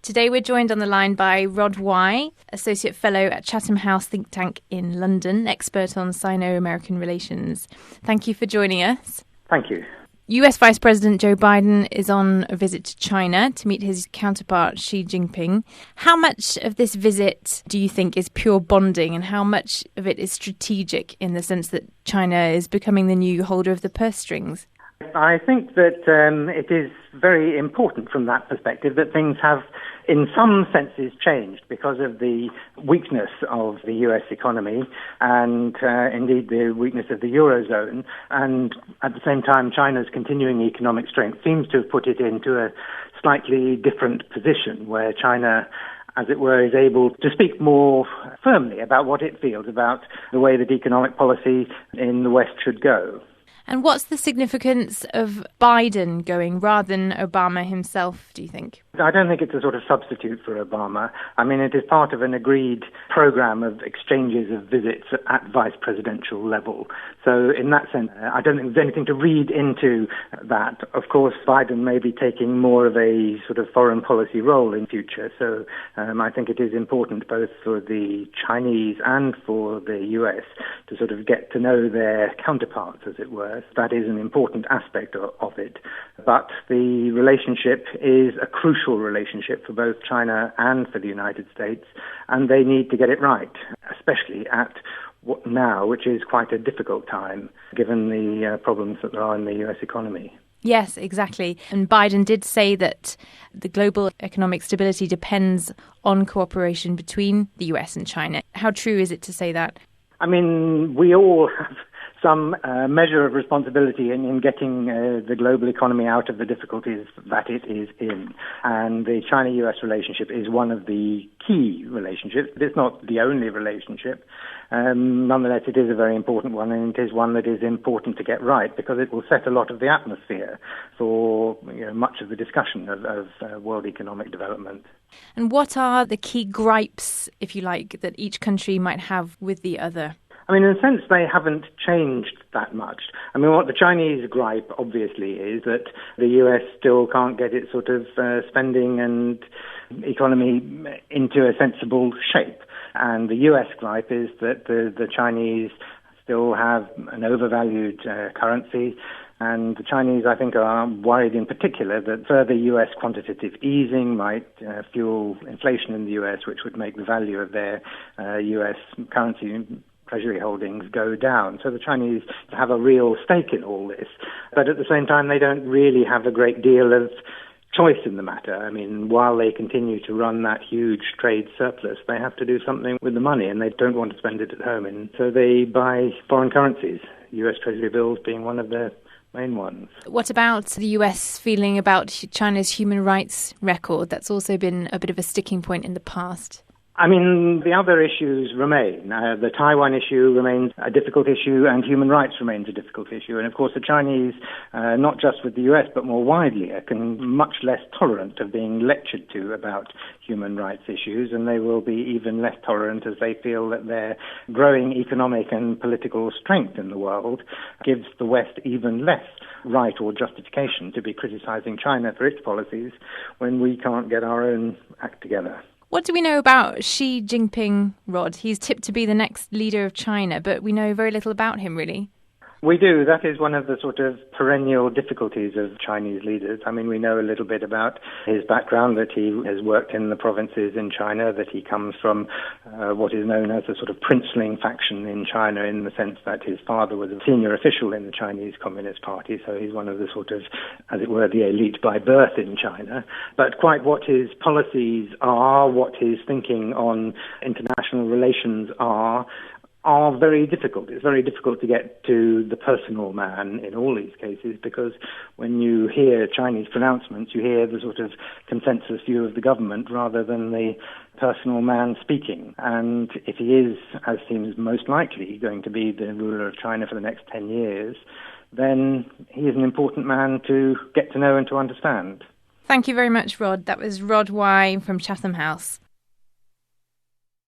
Today we're joined on the line by Rod Wye, Associate Fellow at Chatham House think tank in London, expert on Sino-American relations. Thank you for joining us. Thank you. US Vice President Joe Biden is on a visit to China to meet his counterpart Xi Jinping. How much of this visit do you think is pure bonding and how much of it is strategic in the sense that China is becoming the new holder of the purse strings? I think that it is very important from that perspective that things have, in some senses, changed because of the weakness of the US economy and indeed the weakness of the Eurozone. And at the same time, China's continuing economic strength seems to have put it into a slightly different position where China, as it were, is able to speak more firmly about what it feels about the way that economic policy in the West should go. And what's the significance of Biden going rather than Obama himself, do you think? I don't think it's a sort of substitute for Obama. I mean, it is part of an agreed program of exchanges of visits at vice presidential level. So in that sense, I don't think there's anything to read into that. Of course, Biden may be taking more of a sort of foreign policy role in future. So I think it is important both for the Chinese and for the US to sort of get to know their counterparts, as it were. That is an important aspect of it. But the relationship is a crucial relationship for both China and for the United States, and they need to get it right, especially at now, which is quite a difficult time, given the problems that there are in the US economy. Yes, exactly. And Biden did say that the global economic stability depends on cooperation between the US and China. How true is it to say that? I mean, we all have some measure of responsibility in getting the global economy out of the difficulties that it is in. And the China-US relationship is one of the key relationships. It's not the only relationship. Nonetheless, it is a very important one, and it is one that is important to get right because it will set a lot of the atmosphere for much of the discussion of world economic development. And what are the key gripes, if you like, that each country might have with the other? I mean, in a sense, they haven't changed that much. I mean, what the Chinese gripe, obviously, is that the US still can't get its sort of spending and economy into a sensible shape. And the US gripe is that the Chinese still have an overvalued currency. And the Chinese, I think, are worried in particular that further US quantitative easing might fuel inflation in the US, which would make the value of their US currency treasury holdings go down. So the Chinese have a real stake in all this. But at the same time, they don't really have a great deal of choice in the matter. I mean, while they continue to run that huge trade surplus, they have to do something with the money, and they don't want to spend it at home. And so they buy foreign currencies, US treasury bills being one of the main ones. What about the US feeling about China's human rights record? That's also been a bit of a sticking point in the past. I mean, the other issues remain. The Taiwan issue remains a difficult issue, and human rights remains a difficult issue. And of course, the Chinese, not just with the US, but more widely, are much less tolerant of being lectured to about human rights issues, and they will be even less tolerant as they feel that their growing economic and political strength in the world gives the West even less right or justification to be criticizing China for its policies when we can't get our own act together. What do we know about Xi Jinping, Rod? He's tipped to be the next leader of China, but we know very little about him, really. We do. That is one of the sort of perennial difficulties of Chinese leaders. I mean, we know a little bit about his background, that he has worked in the provinces in China, that he comes from what is known as a sort of princeling faction in China, in the sense that his father was a senior official in the Chinese Communist Party, so he's one of the sort of, as it were, the elite by birth in China. But quite what his policies are, what his thinking on international relations are very difficult. It's very difficult to get to the personal man in all these cases, because when you hear Chinese pronouncements, you hear the sort of consensus view of the government rather than the personal man speaking. And if he is, as seems most likely, going to be the ruler of China for the next 10 years, then he is an important man to get to know and to understand. Thank you very much, Rod. That was Rod Wye from Chatham House.